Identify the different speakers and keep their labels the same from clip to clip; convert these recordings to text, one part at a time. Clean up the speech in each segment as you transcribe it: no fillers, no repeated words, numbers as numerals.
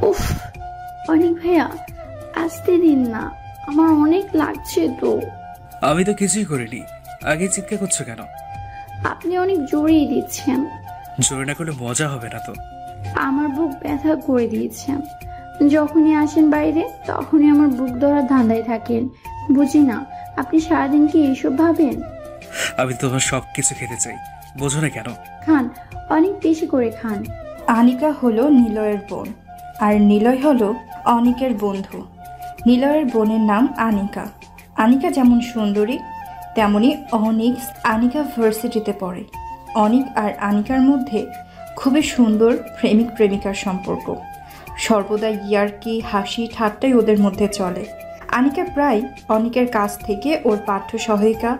Speaker 1: উফ, অনেক ভাইয়া আসতে দিন না, আমার অনেক লাগছে তো।
Speaker 2: আমি তো কিছুই করিনি, আগে চিৎকার করছো কেন?
Speaker 1: আপনি অনেক জোরেই দিচ্ছেন।
Speaker 2: জোরে না করলে মজা হবে না তো।
Speaker 1: আমার বুক ব্যথা করে দিয়েছেন। যখনই আসেন বাইরে তখনই আমার বুক ধরার ধান্দায় থাকেন। বুঝি না আপনি সারাদিন কি এইসব ভাবেন?
Speaker 2: আমি তোমার সব কিছু খেতে চাই, বোঝো না কেন?
Speaker 1: খান, অনেক বেশি করে খান।
Speaker 3: আনিকা হলো নিলয়ের বোন, আর নিলয় হলো অনিকের বন্ধু। নিলয়ের বোনের নাম আনিকা। আনিকা যেমন সুন্দরী তেমনি অনিক আনিকা ভার্সিটিতে পড়ে। অনিক আর আনিকার মধ্যে খুবই সুন্দর প্রেমিক প্রেমিকার সম্পর্ক। সর্বদা ইয়ার্কি হাসি ঠাট্টাই ওদের মধ্যে চলে। আনিকা প্রায় অনিকের কাছ থেকে ওর পাঠ্য সহায়িকা,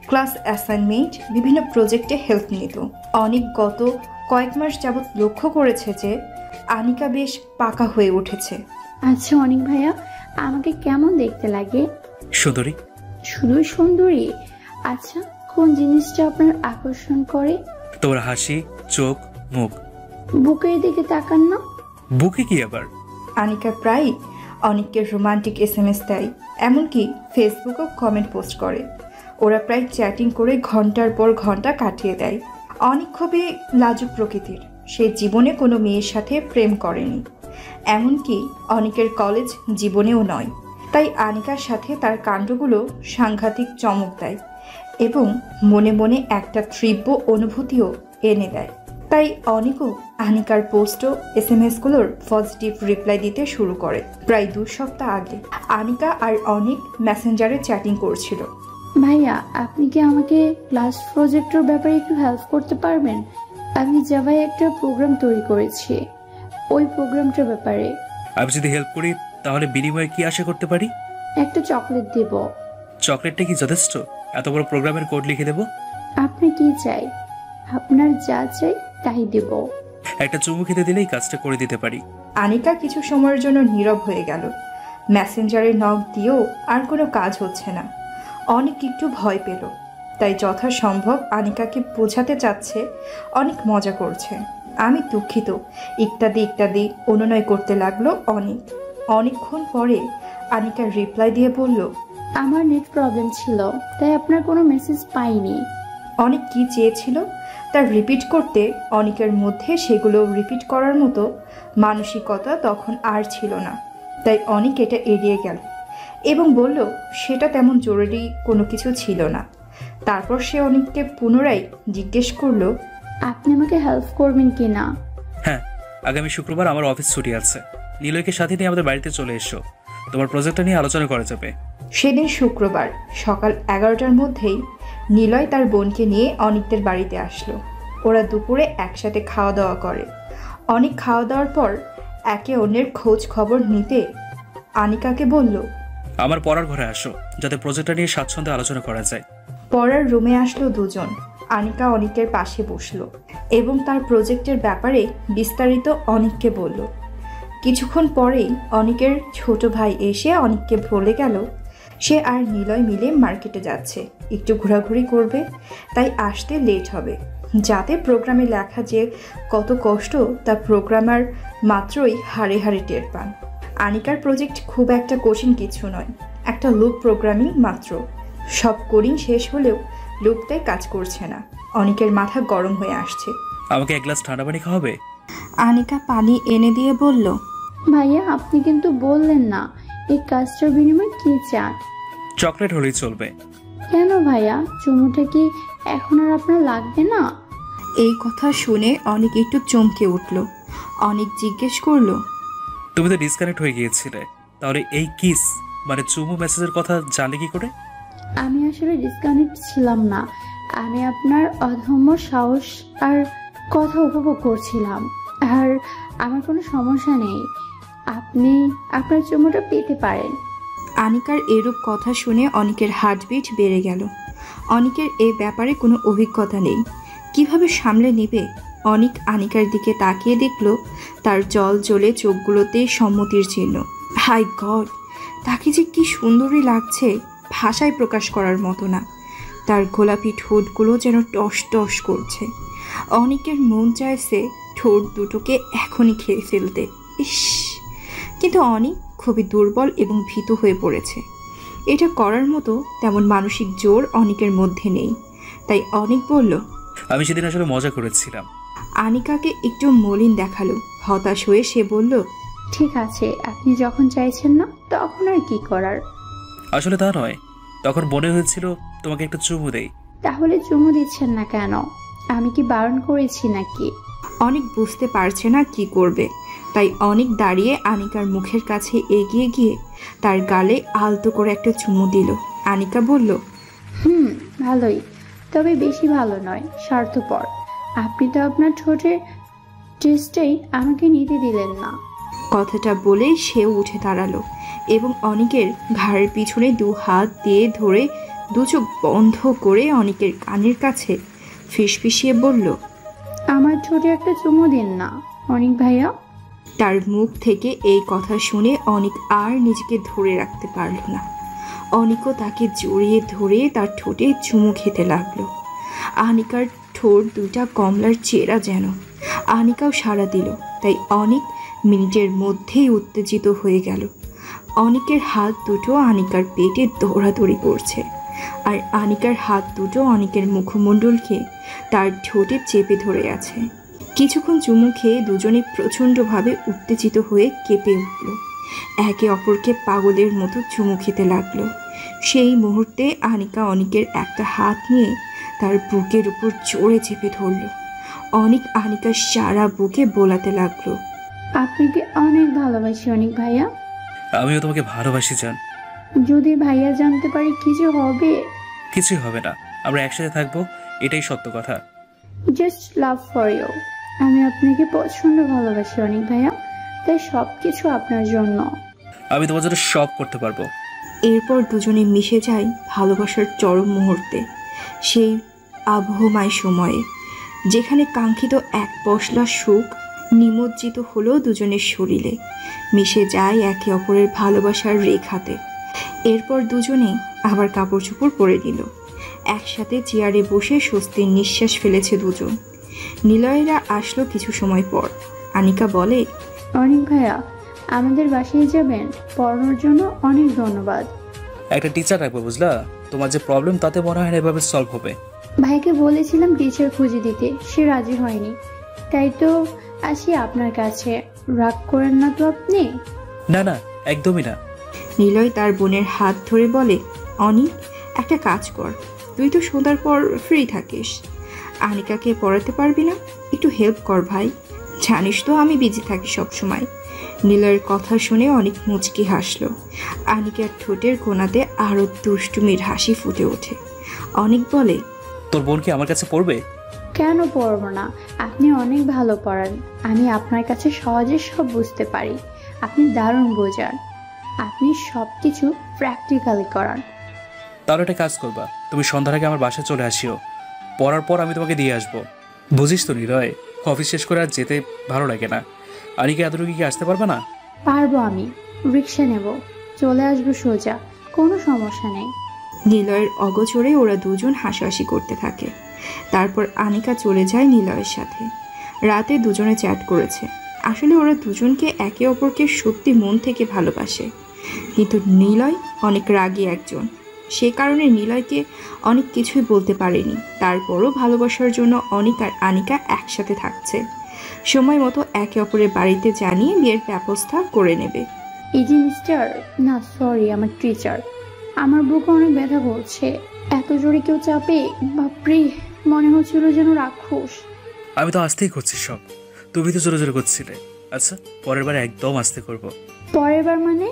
Speaker 3: ক্লাস অ্যাসাইনমেন্ট, বিভিন্ন প্রজেক্টে হেল্প নিত। অনিক গত কয়েক মাস যাবৎ লক্ষ্য করেছে যে আনিকা বেশ পাকা হয়ে উঠেছে।
Speaker 1: আচ্ছা অনেক ভাইয়া, আমাকে কেমন দেখতে লাগে?
Speaker 2: সুন্দরী।
Speaker 1: শুধু সুন্দরী? আচ্ছা, কোন জিনিসটা আপনার আকর্ষণ করে?
Speaker 2: তোমার হাসি, চোখ, মুখ।
Speaker 1: বুকের দিকে তাকান না।
Speaker 2: বুকে কি আবার?
Speaker 3: আনিকা প্রায় অনিককে রোমান্টিক SMS দেয়, এমনকি ফেসবুকেও কমেন্ট পোস্ট করে। ওরা প্রায় চ্যাটিং করে ঘন্টার পর ঘন্টা কাটিয়ে দেয়। অনিক খুবই লাজুক প্রকৃতির, সে জীবনে কোনো মেয়ের সাথে প্রেম করেনি, এমনকি অনিকের কলেজ জীবনেও নয়। তাই আনিকার সাথে তার কাণ্ডগুলো সাংঘাতিক চমক দেয় এবং মনে মনে একটা তীব্র অনুভূতিও এনে দেয়। তাই অনিকও আনিকার পোস্ট ও SMS-গুলোর পজিটিভ রিপ্লাই দিতে শুরু করে। প্রায় 2 সপ্তাহ আগে আনিকা আর অনিক মেসেঞ্জারে চ্যাটিং করছিল।
Speaker 1: ভাইয়া, আপনি কি আমাকে ক্লাস প্রজেক্টের ব্যাপারে একটু হেল্প করতে পারবেন? আমি জাভায় একটা প্রোগ্রাম তৈরি করেছি, ওই প্রোগ্রামটার ব্যাপারে।
Speaker 2: আমি যদি হেল্প করি তাহলে বিনিময়ে কি আশা করতে পারি?
Speaker 1: একটা চকলেট দেব।
Speaker 2: চকলেটটা কি যথেষ্ট? এত বড় প্রোগ্রামের কোড লিখে দেব?
Speaker 1: আপনি কি চাই? আপনার যা চাই তাই দেব।
Speaker 2: একটা চুমু খেতে দিলেই কাজটা করে দিতে পারি।
Speaker 3: আনিকা কিছু সময়ের জন্য নীরব হয়ে গেল। মেসেঞ্জারে নক দিয়েও আর কোনো কাজ হচ্ছে না। অনেক একটু ভয় পেল, তাই যথাসম্ভব আনিকাকে বোঝাতে চাচ্ছে অনেক মজা করছে। আমি দুঃখিত, ইত্যাদি ইত্যাদি অনুনয় করতে লাগলো অনেক। অনেকক্ষণ পরে আনিকা রিপ্লাই দিয়ে বলল,
Speaker 1: আমার নেট প্রবলেম ছিল তাই আপনার কোনো মেসেজ পাইনি।
Speaker 3: অনেক কি চেয়েছিল তার রিপিট করতে অনেকের মধ্যে সেগুলো রিপিট করার মতো মানসিকতা তখন আর ছিল না। তাই অনেক এটা এড়িয়ে গেল এবং বলল সেটা তেমন জরুরি কোনো কিছু ছিল না। তারপর সে অনেককে পুনরায় জিজ্ঞেস করলো,
Speaker 1: আপনি আমাকে হেল্প করবেন কি না?
Speaker 2: হ্যাঁ, আগামী শুক্রবার আমার অফিস ছুটি আছে। নিলয়কে সাথে নিয়ে আমাদের বাড়িতে চলে এসো, তোমার প্রজেক্টটা নিয়ে আলোচনা করা যাবে।
Speaker 3: সেদিন শুক্রবার সকাল 11টার মধ্যেই নিলয় তার বোনকে নিয়ে অনিকদের বাড়িতে আসলো। ওরা দুপুরে একসাথে খাওয়া দাওয়া করে। অনেক খাওয়া দাওয়ার পর একে অন্যের খোঁজ খবর নিতে আনিকাকে বলল,
Speaker 2: আমার পড়ার ঘরে আসো, যাতে প্রজেক্টটা নিয়ে স্বাচ্ছন্দ্যে আলোচনা করা যায়।
Speaker 3: পড়ার রুমে আসলো দুজন। আনিকা অনিকের পাশে বসলো এবং তার প্রজেক্টের ব্যাপারে বিস্তারিত অনিককে বলল। কিছুক্ষণ পরেই অনিকের ছোট ভাই এসে অনিককে বলে গেল সে আর নিলয় মিলে মার্কেটে যাচ্ছে, একটু ঘোরাঘুরি করবে, তাই আসতে লেট হবে। যাতে প্রোগ্রামে লেখা যে কত কষ্ট তা প্রোগ্রামার মাত্রই হাড়ে হাড়ে টের পান। আনিকার প্রজেক্ট খুব একটা কঠিন কিছু নয়, একটা লুপ প্রোগ্রামিং মাত্র। সব কোডিং শেষ হলেও লুপটাই কাজ করছে না। অনিকের মাথা গরম হয়ে আসছে।
Speaker 2: আমাকে এক গ্লাস ঠান্ডা পানি খাওয়াবে?
Speaker 3: আনিকা পানি এনে দিয়ে বলল,
Speaker 1: ভাইয়া, আপনি কিন্তু বললেন না এই কাজটার বিনিময়ে কি চান।
Speaker 2: চকলেট হলেই চলবে।
Speaker 1: কেন ভাইয়া, চুমুটা কি এখন আর আপনার লাগবে না?
Speaker 3: এই কথা শুনে অনেক একটু চমকে উঠল। অনেক জিজ্ঞেস করলো,
Speaker 2: তুমি তো ডিসকানেক্ট হয়ে গিয়েছিলে, তাহলে এই কিস মানে চুমু মেসেজের কথা জানলে কি করে?
Speaker 1: আমি আসলে ডিসকানেক্ট ছিলাম না, আমি আপনার অদম্য সাহস আর কথা উপভোগ করছিলাম। আর আমার কোনো সমস্যা নেই, আপনি আপনার চুমুটা পেতে পারেন।
Speaker 3: আনিকার এরূপ কথা শুনে অনিকের হার্টবিট বেড়ে গেল। অনিকের এই ব্যাপারে কোনো অভিজ্ঞতা নেই, কিভাবে সামলে নেবে? অনিক আনিকার দিকে তাকিয়ে দেখল তার জল জ্বলে চোখগুলোতে সম্মতির চিহ্ন। হাই গড, তাকে যে কি সুন্দরী লাগছে, ভাষায় প্রকাশ করার মতো না। তার গোলাপি ঠোঁটগুলো যেন টস টস করছে। অনিকের মন চাইছে ঠোঁট দুটোকে এখনই খেয়ে ফেলতে। ইস, কিন্তু অনিক খুবই দুর্বল এবং ভীতু হয়ে পড়েছে। এটা করার মতো তেমন মানসিক জোর অনিকের মধ্যে নেই। তাই অনিক বলল,
Speaker 2: আমি সেদিন আসলে মজা করেছিলাম।
Speaker 3: আনিকাকে একটু মলিন দেখালো। হতাশ হয়ে সে বলল,
Speaker 1: ঠিক আছে, আপনি যখন চাইছেন না তখন আর কি করার।
Speaker 2: আসলে তা নয়, তখন মনে হয়েছিল তোমাকে একটা চুমু দেই।
Speaker 1: তাহলে চুমু দিচ্ছেন না কেন? আমি কি বারণ করেছি নাকি?
Speaker 3: অনিক বুঝতে পারছে না কি করবে। তাই অনিক দাঁড়িয়ে আনিকার মুখের কাছে এগিয়ে গিয়ে তার গালে আলতো করে একটা চুমু দিল। আনিকা বলল,
Speaker 1: ভালোই, তবে বেশি ভালো নয়, স্বার্থপর। আপনি তো আপনার ঠোঁটের টেস্টেই আমাকে নিতে দিলেন না।
Speaker 3: কথাটা বলেই সেও উঠে দাঁড়ালো এবং অনিকের ঘাড়ের পিছনে 2 হাত দিয়ে ধরে 2 চোখ বন্ধ করে অনিকের কানের কাছে ফিসফিসিয়ে বলল,
Speaker 1: আমার ঠোঁটে একটা চুমু দিন না অনিক ভাইয়া।
Speaker 3: তার মুখ থেকে এই কথা শুনে অনিক আর নিজেকে ধরে রাখতে পারল না। অনিকও তাকে জড়িয়ে ধরে তার ঠোঁটে চুমু খেতে লাগলো। আনিকার ঠোঁট 2টা কমলার চেরা যেন। আনিকাও সাড়া দিল। তাই অনিক মিনিটের মধ্যেই উত্তেজিত হয়ে গেল। অনিকের হাত দুটো আনিকার পেটে দৌড়াদৌড়ি করছে, আর আনিকার হাত দুটো অনিকের মুখমণ্ডলকে তার ঠোঁটে চেপে ধরে আছে। কিছুক্ষণ চুমু খেয়ে দুজনে প্রচণ্ডভাবে উত্তেজিত হয়ে কেঁপে উঠল। একে অপরকে পাগলের মতো চুমু খেতে লাগলো। সেই মুহূর্তে আনিকা অনিকের একটা হাত নিয়ে তার বুকের উপর জোরে চেপে ধরল। অনিক আনিকার সারা বুকে বোলাতে লাগলো,
Speaker 1: আপনাকে অনেক ভালোবাসি অনিক ভাইয়া।
Speaker 2: আমিও তোমাকে ভালোবাসি জান।
Speaker 1: যদি ভাইয়া জানতে পারি কি যে হবে।
Speaker 2: কিছুই হবে না, আমরা একসাথে থাকবো, এটাই সত্য কথা।
Speaker 1: Just love for you. আমি আপনাকে প্রচন্ড ভালোবাসি অনিক ভাইয়া, তাই সবকিছু আপনার জন্য।
Speaker 2: আমি তোমার জন্য সব করতে পারবো।
Speaker 3: এরপর দুজনে মিশে যায় ভালোবাসার চরম মুহূর্তে, সেই আবহমায় সময়ে যেখানে কাঙ্ক্ষিত এক পশলা সুখ নিমজ্জিত হলো দুজনের শরীরে, মিশে যায় একে অপরের ভালোবাসার রেখাতে। এরপর দুজনে আবার কাপড় চোপড় পরে দিল। একসাথে চেয়ারে বসে স্বস্তির নিঃশ্বাস ফেলেছে দুজন। নিলয়েরা আসলো কিছু সময় পর। আনিকা বলে,
Speaker 1: অনিক ভাইয়া, আমাদের বাসায় যাবেন? পড়ানোর জন্য অনেক ধন্যবাদ।
Speaker 2: একটা টিচার রাখবো বুঝলা, তোমার যে প্রবলেম তাতে মনে হয় না এভাবে সলভ হবে।
Speaker 1: ভাইকে বলেছিলাম টিচার খুঁজে দিতে, সে রাজি হয়নি, তাই তো আসি আপনার কাছে। রাগ করেন না তো আপনি?
Speaker 2: না না, একদমই না।
Speaker 3: নিলয় তার বোনের হাত ধরে বলে, অনিক, একটা কাজ কর, তুই তো সন্ধ্যার পর ফ্রি থাকিস, আনিকাকে পড়াতে পারবি না? একটু হেল্প কর ভাই, জানিস তো আমি বিজি থাকি সবসময়। নিলয়ের কথা শুনে অনেক মুচকি হাসলো। আনিকার ঠোঁটের কোণাতে আরও দুষ্টুমির হাসি ফুটে ওঠে। অনেক বলে,
Speaker 2: তোর বোন কি আমার কাছে পড়বে?
Speaker 1: কেন পড়বো না? আপনি অনেক ভালো পড়ান, আমি আপনার কাছে সহজে সব বুঝতে পারি। আপনি দারুণ বোঝান, আপনি সব কিছু প্র্যাকটিক্যালি করান।
Speaker 2: তাহলে একটা কাজ করবা, তুমি সন্ধ্যার আগে আমার বাসায় চলে আসিও, পড়ার পর আমি তোমাকে দিয়ে আসবো। বুঝিস তো নিলয়, অফিস শেষ করে আর যেতে ভালো লাগে না। আনিকা এতটুকু কি আসতে পারবে না?
Speaker 1: পারবো, আমি রিক্সা নেব, চলে আসবো সোজা, কোনো সমস্যা নেই।
Speaker 3: নিলয়ের অগোচরে ওরা দুজন হাসাহাসি করতে থাকে। তারপর আনিকা চলে যায় নিলয়ের সাথে। রাতে দুজনে চ্যাট করেছে। আসলে ওরা দুজনকে একে অপরকে সত্যি মন থেকে ভালোবাসে, কিন্তু নিলয় অনেক রাগী একজন। সে কারণে নিলয়কে অনেক কিছুই বলতে পারেনি। তারপরও ভালোবাসার জন্য অনিক আর আনিকা একসাথে থাকছে। সময় মতো একে অপরের বাড়িতে জানিয়ে বিয়ের ব্যবস্থা করে নেবে।
Speaker 1: এই যে মিস্টার, না সরি, আমার টিচার, আমার বুকে অনেক ব্যথা করছে, এত জোরে কেউ চাপে, বাপরে, মনে হচ্ছিল যেন রাক্ষস।
Speaker 2: আমি তো আস্তেই করছি সব, তুমি তো জোরে জোরে করছিলে। আচ্ছা, পরের বার একদম আস্তে করবো।
Speaker 1: পরের বার মানে?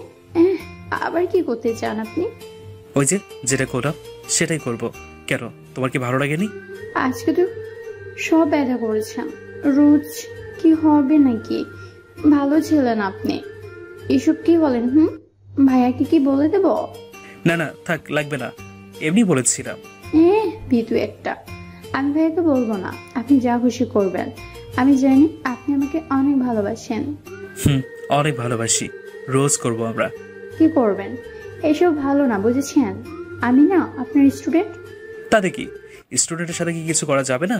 Speaker 1: আবার কি করতে চান আপনি?
Speaker 2: ওই যে যেটা করলাম সেটাই করব। কেন, তোমার কি ভালো লাগেনি?
Speaker 1: আজকে তো সব ব্যথা করেছেন, রোজ কি হবে নাকি? ভালো ছিলেন আপনি। এসব কি বলেন? ভাইয়াকে কি বলে দেব?
Speaker 2: না না থাক, লাগবে না, এমনি বলেছিলাম।
Speaker 1: ভীতু একটা। আমি ভাইয়াকে বলবো না, আপনি যা খুশি করবেন। আমি জানি আপনি আমাকে অনেক ভালোবাসেন।
Speaker 2: অনেক ভালোবাসি, রোজ করব আমরা।
Speaker 1: কি করবেন? এসব ভালো না, বুঝেছেন? আমি না আপনার স্টুডেন্ট।
Speaker 2: তাতে কি, স্টুডেন্টের সাথে কি কিছু করা যাবে না?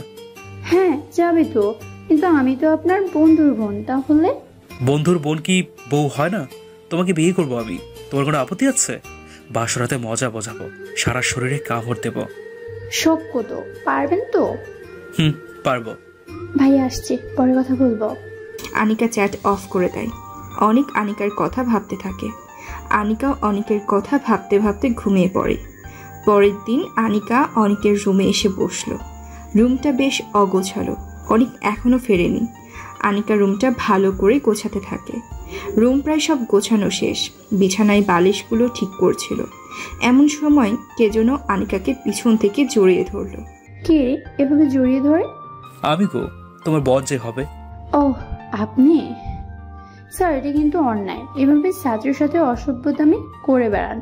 Speaker 1: হ্যাঁ যাবে তো, কিন্তু আমি তো আপনার বন্ধুর বোন, তাহলে?
Speaker 2: বন্ধুর বোন কি বউ হয় না? তোমাকে বিয়ে করবো আমি, তোমার কোনো আপত্তি আছে? বাসরাতে মজা বোঝাবো, সারা শরীরে কামড় দেব।
Speaker 1: শোক কত পারবেন তো?
Speaker 2: পারবো।
Speaker 1: ভাই আসছে, পরে কথা বলবো।
Speaker 3: আনিকা চ্যাট অফ করে দেয়। অনিক আনিকার কথা ভাবতে থাকে। আনিকাও অনিকের কথা ভাবতে ভাবতে ঘুমিয়ে পড়ে। পরের দিন আনিকা অনিকের রুমে এসে বসলো। রুমটা বেশ অগোছালো, অনিক এখনো ফেরেনি। আনিকা রুমটা ভালো করে গোছাতে থাকে। রুম প্রায় সব গোছানো শেষ, বিছানায় বালিশগুলো ঠিক করছিল। এমন সময় কে যেন আনিকাকে পিছন থেকে জড়িয়ে ধরলো।
Speaker 1: কে এভাবে জড়িয়ে ধরে?
Speaker 2: আমি গো, তোমার বর যে হবে।
Speaker 1: ওহ, আপনি? স্যার, এটা কিন্তু অন্যায়। এভাবে ছাত্রের সাথে অসভ্যতামি করে বেড়ান।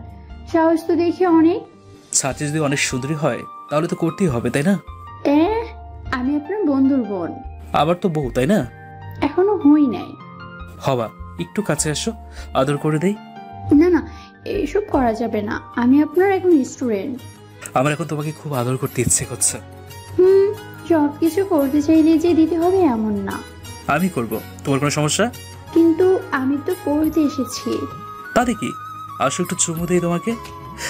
Speaker 1: সাহস তো দেখে অনেক।
Speaker 2: ছাত্রী যদি অনেক সুন্দরী হয় তাহলে তো করতেই হবে, তাই না?
Speaker 1: আমি আপনার বন্ধুর বোন।
Speaker 2: আবার তো বউ, তাই না?
Speaker 1: এখনো হই নাই।
Speaker 2: হবা, একটু কাছে আসো, আদর করে দেই।
Speaker 1: না না, এইসব করা যাবে না। আমি আপনার এখন স্টুডেন্ট।
Speaker 2: আমার এখন তোমাকে খুব আদর করতে ইচ্ছে করছে।
Speaker 1: সবকিছু করতে চাইলে যে দিতে হবে এমন না।
Speaker 2: আমি করব, তোমার কোনো সমস্যা?
Speaker 1: কিন্তু আমি তো পড়তে এসেছি।
Speaker 2: তাতে কি, আসো একটু চুমু দেই তোমাকে।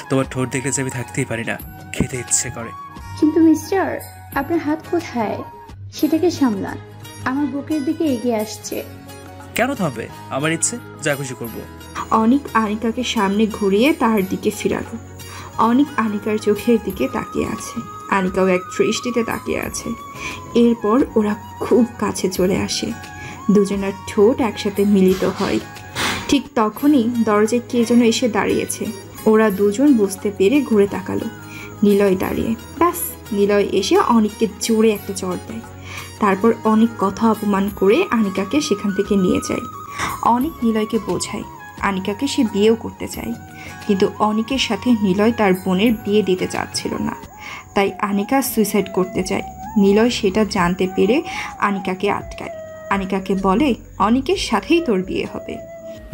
Speaker 2: তোমার ঠোঁট দেখলে যে আমি থাকতেই পারি না, খেতে ইচ্ছে করে।
Speaker 1: কিন্তু মিস্টার, আপনার হাত কোথায়? সেটাকে সামলান। আমার বুকের দিকে এগিয়ে আসছে।
Speaker 2: কেন থামবে? আমার ইচ্ছে, যা খুশি করবো।
Speaker 3: অনিক আনিকাকে সামনে ঘুরিয়ে তার দিকে ফিরালো। অনিক আনিকার চোখের দিকে তাকিয়ে আছে। আনিকাও এক দৃষ্টিতে তাকিয়ে আছে। এরপর ওরা খুব কাছে চলে আসে। দুজনের ঠোঁট একসাথে মিলিত হয়। ঠিক তখনই দরজায় কে যেন এসে দাঁড়িয়েছে। ওরা দুজন বুঝতে পেরে ঘুরে তাকালো। নিলয় দাঁড়িয়ে। ব্যাস, নিলয় এসে অনিককে জোরে একটা চড় দেয়। তারপর অনেক কথা অপমান করে আনিকাকে সেখান থেকে নিয়ে যায়। অনিক নিলয়কে বোঝায় আনিকাকে সে বিয়েও করতে চায়, কিন্তু অনিকের সাথে নিলয় তার বোনের বিয়ে দিতে চাচ্ছিল না। তাই আনিকা সুইসাইড করতে চায়। নিলয় সেটা জানতে পেরে আনিকাকে আটকায়। আনিকাকে বলে, অনিকের সাথেই তোর বিয়ে হবে।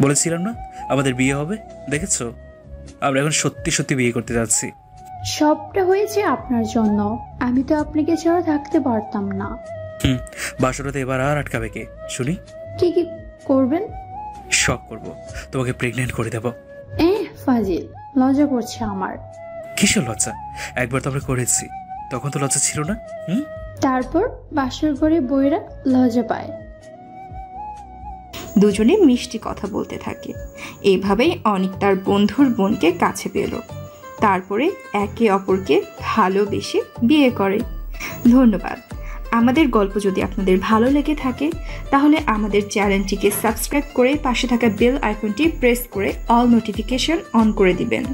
Speaker 2: বলেছিলাম না আমাদের বিয়ে হবে, দেখেছো? আমরা এখন সত্যি সত্যি বিয়ে করতে যাচ্ছি।
Speaker 1: সবটা হয়েছে আপনার জন্য। আমি তো আপনাকে ছাড়া থাকতে পারতাম না।
Speaker 2: বাসরাতে এবার আর আটকাবে কে শুনি?
Speaker 1: কি কি করবেন?
Speaker 2: সব করব, তোমাকে প্রেগনেন্ট করে দেব।
Speaker 1: ফাজিল, লজ্জা করছে আমার।
Speaker 2: কিসের লজ্জা? একবার তো আমরা করেছি, তখন তো লজ্জা ছিল না।
Speaker 1: তারপর বাসর ঘরে বইরা লজ্জা পায়।
Speaker 3: দুজনে মিষ্টি কথা বলতে থাকে। এইভাবেই অনিক তার বন্ধুর বোনকে কাছে পেল। তারপরে একে অপরকে ভালোবেসে বিয়ে করে। ধন্যবাদ। আমাদের গল্প যদি আপনাদের ভালো লেগে থাকে তাহলে আমাদের চ্যানেলটিকে সাবস্ক্রাইব করে পাশে থাকা বেল আইকনটি প্রেস করে অল নোটিফিকেশন অন করে দিবেন।